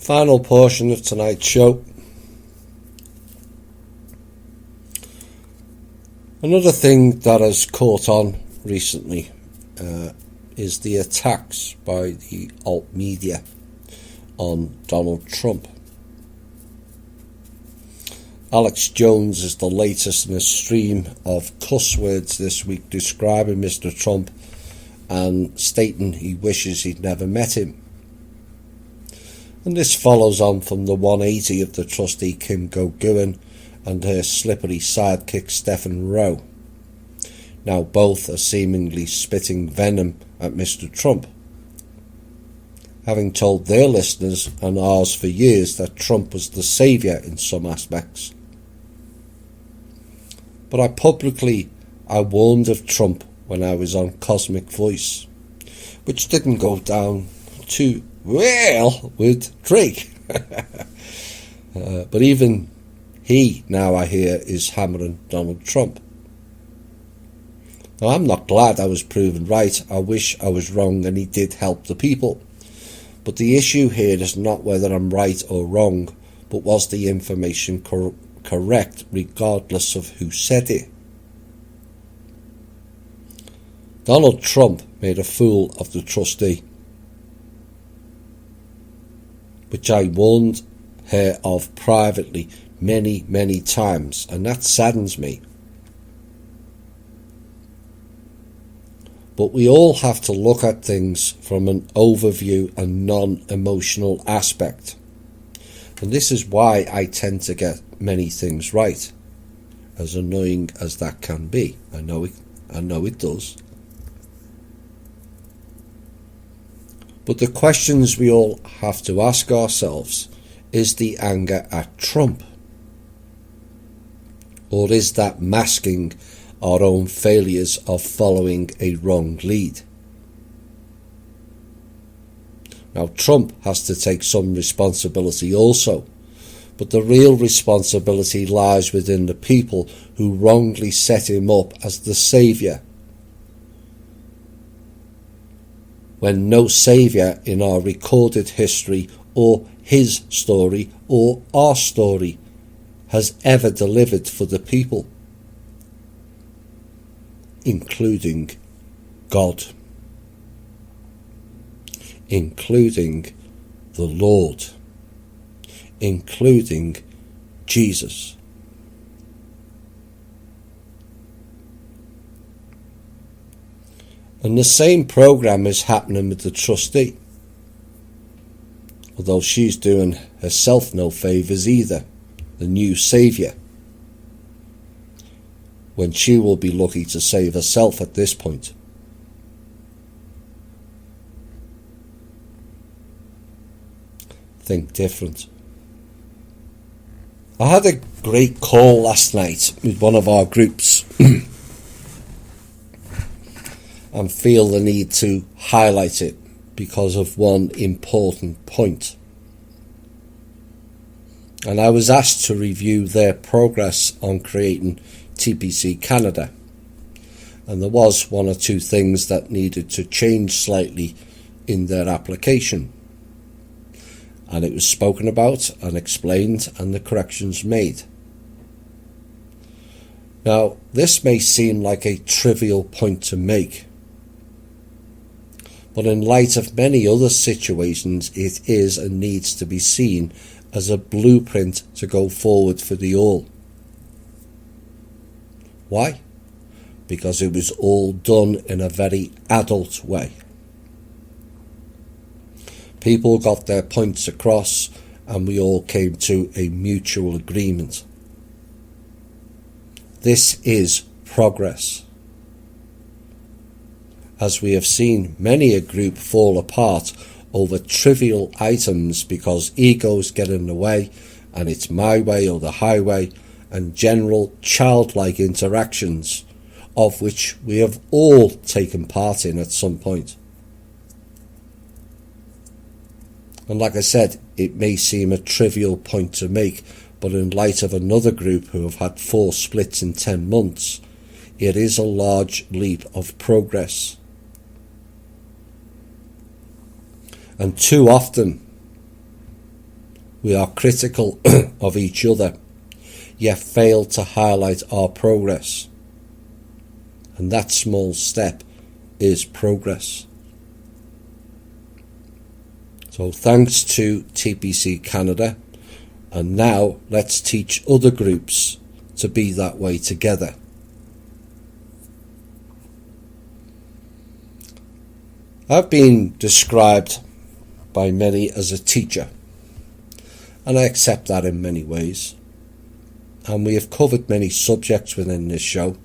Final portion of tonight's show. Another thing that has caught on recently is the attacks by the alt media on Donald Trump. Alex Jones is the latest in a stream of cuss words this week describing Mr. Trump and stating he wishes he'd never met him. And this follows on from the 180 of the trustee Kim Go-Guen and her slippery sidekick Stephen Rowe. Now both are seemingly spitting venom at Mr. Trump, having told their listeners and ours for years that Trump was the saviour in some aspects. But I warned of Trump when I was on Cosmic Voice, which didn't go down too well with Drake. But even he, now I hear, is hammering Donald Trump. Now, I'm not glad I was proven right. I wish I was wrong and he did help the people. But the issue here is not whether I'm right or wrong, but was the information correct regardless of who said it. Donald Trump made a fool of the trustee, which I warned her of privately many times, and that saddens me. But we all have to look at things from an overview and non-emotional aspect. And this is why I tend to get many things right, as annoying as that can be. I know it does. But the questions we all have to ask ourselves, is the anger at Trump? Or is that masking our own failures of following a wrong lead? Now, Trump has to take some responsibility also, but the real responsibility lies within the people who wrongly set him up as the saviour, when no saviour in our recorded history or his story or our story has ever delivered for the people, including God, including the Lord, including Jesus. And the same program is happening with the trustee, although she's doing herself no favours either, the new saviour, when she will be lucky to save herself at this point. Think different. I had a great call last night with one of our groups and feel the need to highlight it because of one important point. And I was asked to review their progress on creating TPC Canada, and there was one or two things that needed to change slightly in their application, and it was spoken about and explained and the corrections made. Now, this may seem like a trivial point to make, but in light of many other situations, it is and needs to be seen as a blueprint to go forward for the all. Why? Because it was all done in a very adult way. People got their points across and we all came to a mutual agreement. This is progress. As we have seen many a group fall apart over trivial items because egos get in the way and it's my way or the highway, and general childlike interactions, of which we have all taken part in at some point. And like I said, it may seem a trivial point to make, but in light of another group who have had 4 splits in 10 months, it is a large leap of progress. And too often, We are critical of each other, yet fail to highlight our progress. And that small step is progress. So thanks to TPC Canada, and now let's teach other groups to be that way together. I've been described by many as a teacher, and I accept that in many ways. And we have covered many subjects within this show,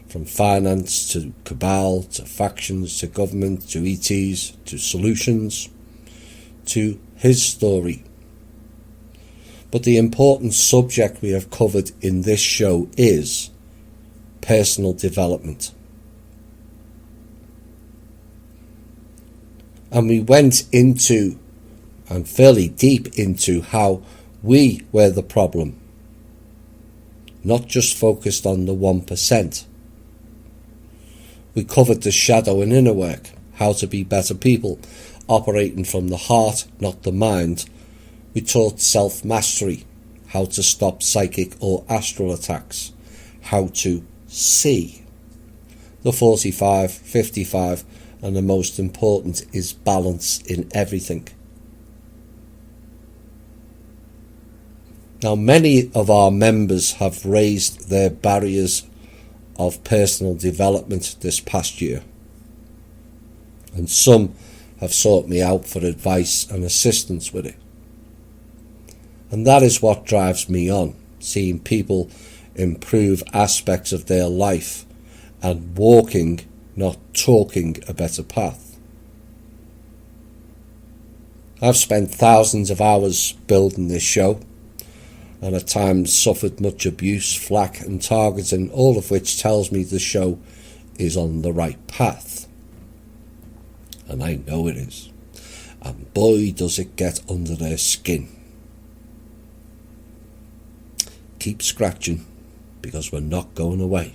from finance to cabal to factions to government to ETs to solutions to his story. But the important subject we have covered in this show is personal development. And we went into, and fairly deep into, how we were the problem, not just focused on the 1%. We covered the shadow and inner work, how to be better people, operating from the heart, not the mind. We taught self-mastery, how to stop psychic or astral attacks, how to see. The 45, 55, and the most important is balance in everything. Now, many of our members have raised their barriers of personal development this past year, and some have sought me out for advice and assistance with it. And that is what drives me on, seeing people improve aspects of their life and walking, not talking, a better path. I've spent thousands of hours building this show, and at times suffered much abuse, flack and targeting, all of which tells me the show is on the right path. And I know it is. And boy, does it get under their skin. Keep scratching, because we're not going away.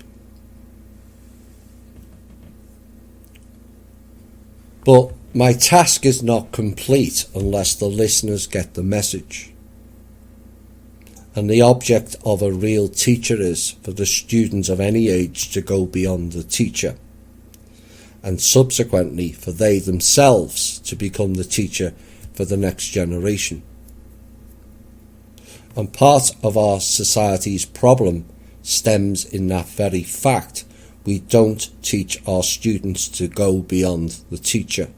But my task is not complete unless the listeners get the message. And the object of a real teacher is for the students of any age to go beyond the teacher, and subsequently for they themselves to become the teacher for the next generation. And part of our society's problem stems in that very fact. We don't teach our students to go beyond the teacher.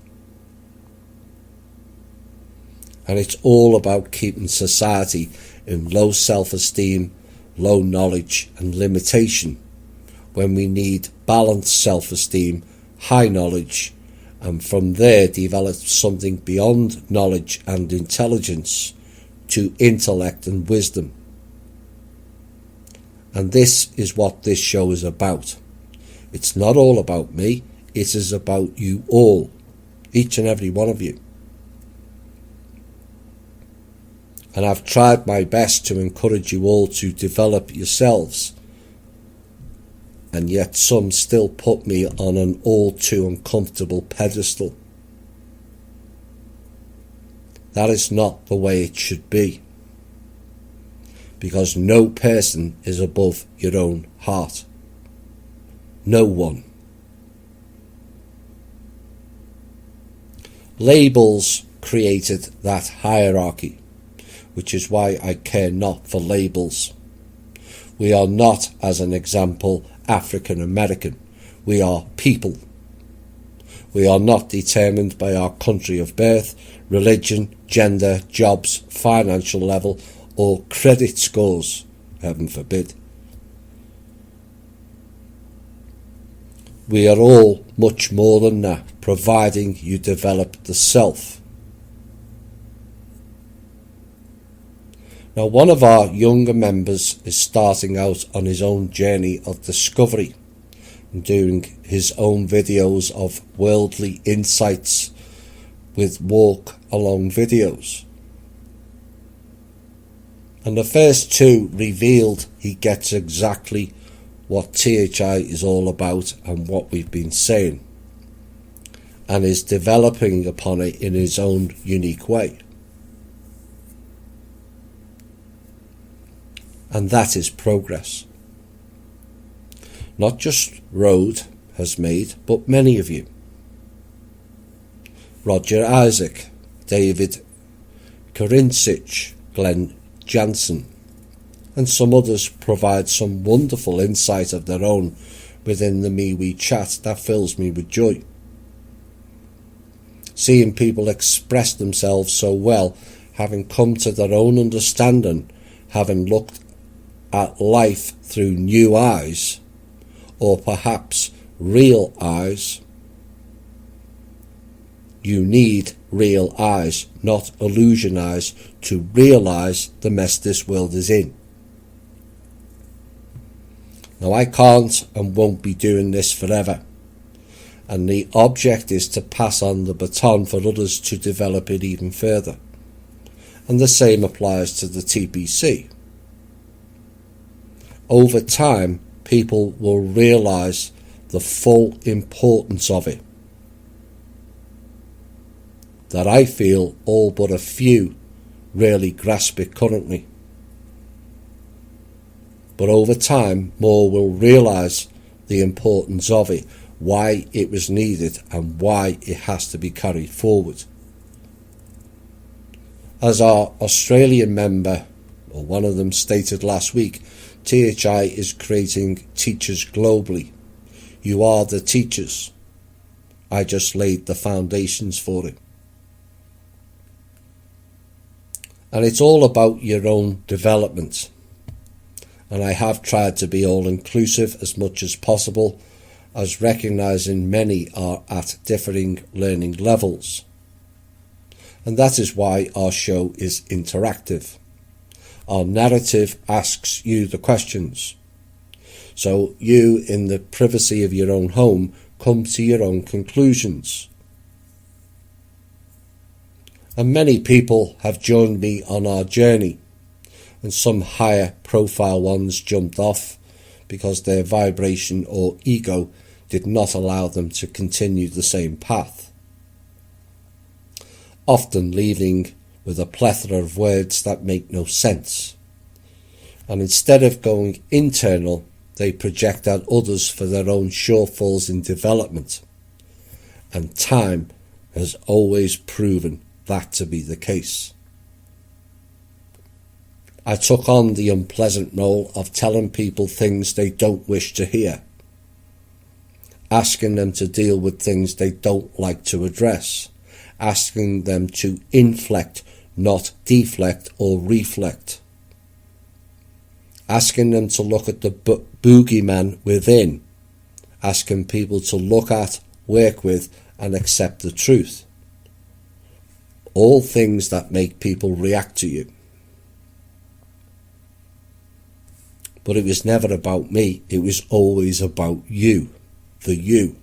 And it's all about keeping society in low self-esteem, low knowledge and limitation, when we need balanced self-esteem, high knowledge, and from there develop something beyond knowledge and intelligence to intellect and wisdom. And this is what this show is about. It's not all about me, it is about you all, each and every one of you. And I've tried my best to encourage you all to develop yourselves, and yet some still put me on an all too uncomfortable pedestal. That is not the way it should be, because no person is above your own heart. No one. Labels created that hierarchy, which is why I care not for labels. We are not, as an example, African American. We are people. We are not determined by our country of birth, religion, gender, jobs, financial level, or credit scores, heaven forbid. We are all much more than that, providing you develop the self. Now, one of our younger members is starting out on his own journey of discovery and doing his own videos of worldly insights with walk-along videos. And the first two revealed he gets exactly what THI is all about and what we've been saying, and is developing upon it in his own unique way. and that is progress. Not just Rode has made, but many of you. Roger Isaac, David Korincic, Glenn Jansen, and some others provide some wonderful insight of their own within the MeWe chat that fills me with joy. Seeing people express themselves so well, having come to their own understanding, having looked at life through new eyes, or perhaps real eyes. You need real eyes, not illusion eyes, to realise the mess this world is in. Now, I can't and won't be doing this forever, and the object is to pass on the baton for others to develop it even further. And the same applies to the TPC. Over time, people will realise the full importance of it. That I feel all but a few really grasp it currently. But over time, more will realise the importance of it, why it was needed, and why it has to be carried forward. As our Australian member, or one of them, stated last week, THI is creating teachers globally. You are the teachers. I just laid the foundations for it. And it's all about your own development. And I have tried to be all-inclusive as much as possible, as recognising many are at differing learning levels. And that is why our show is interactive. Our narrative asks you the questions. So you, in the privacy of your own home, come to your own conclusions. And many people have joined me on our journey, and some higher profile ones jumped off because their vibration or ego did not allow them to continue the same path, often leaving with a plethora of words that make no sense. And instead of going internal, they project at others for their own shortfalls in development. And time has always proven that to be the case. I took on the unpleasant role of telling people things they don't wish to hear, asking them to deal with things they don't like to address, asking them to inflect, not deflect or reflect, asking them to look at the boogeyman within, asking people to look at, work with and accept the truth. All things that make people react to you. But it was never about me, it was always about you, the you.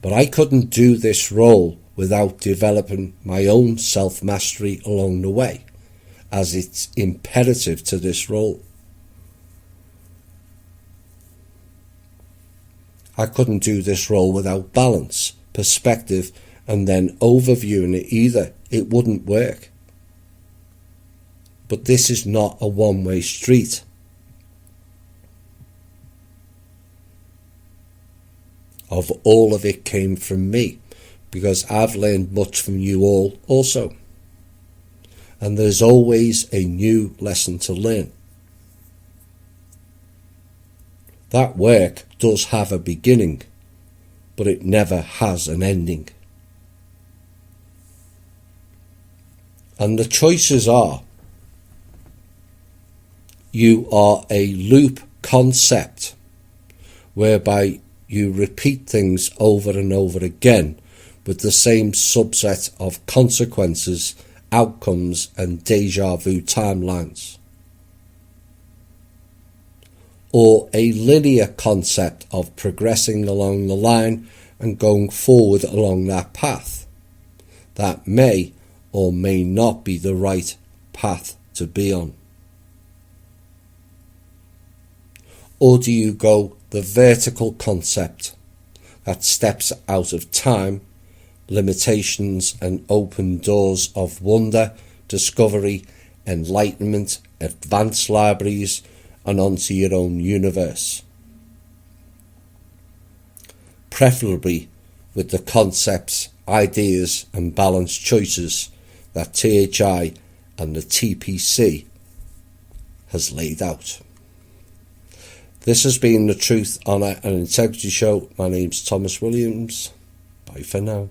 But I couldn't do this role without developing my own self-mastery along the way, as it's imperative to this role. I couldn't do this role without balance, perspective, and then overviewing it either. It wouldn't work. But this is not a one-way street. Of all of it came from me, because I've learned much from you all also. And there's always a new lesson to learn. That work does have a beginning, but it never has an ending. And the choices are: you are a loop concept, whereby you repeat things over and over again with the same subset of consequences, outcomes and deja vu timelines. Or a linear concept of progressing along the line and going forward along that path. That may or may not be the right path to be on. Or do you go the vertical concept that steps out of time, limitations and open doors of wonder, discovery, enlightenment advanced libraries and onto your own universe. Preferably with the concepts, ideas and balanced choices that THI and the TPC has laid out. This has been the Truth, Honour and Integrity Show. My name's Thomas Williams. Bye for now.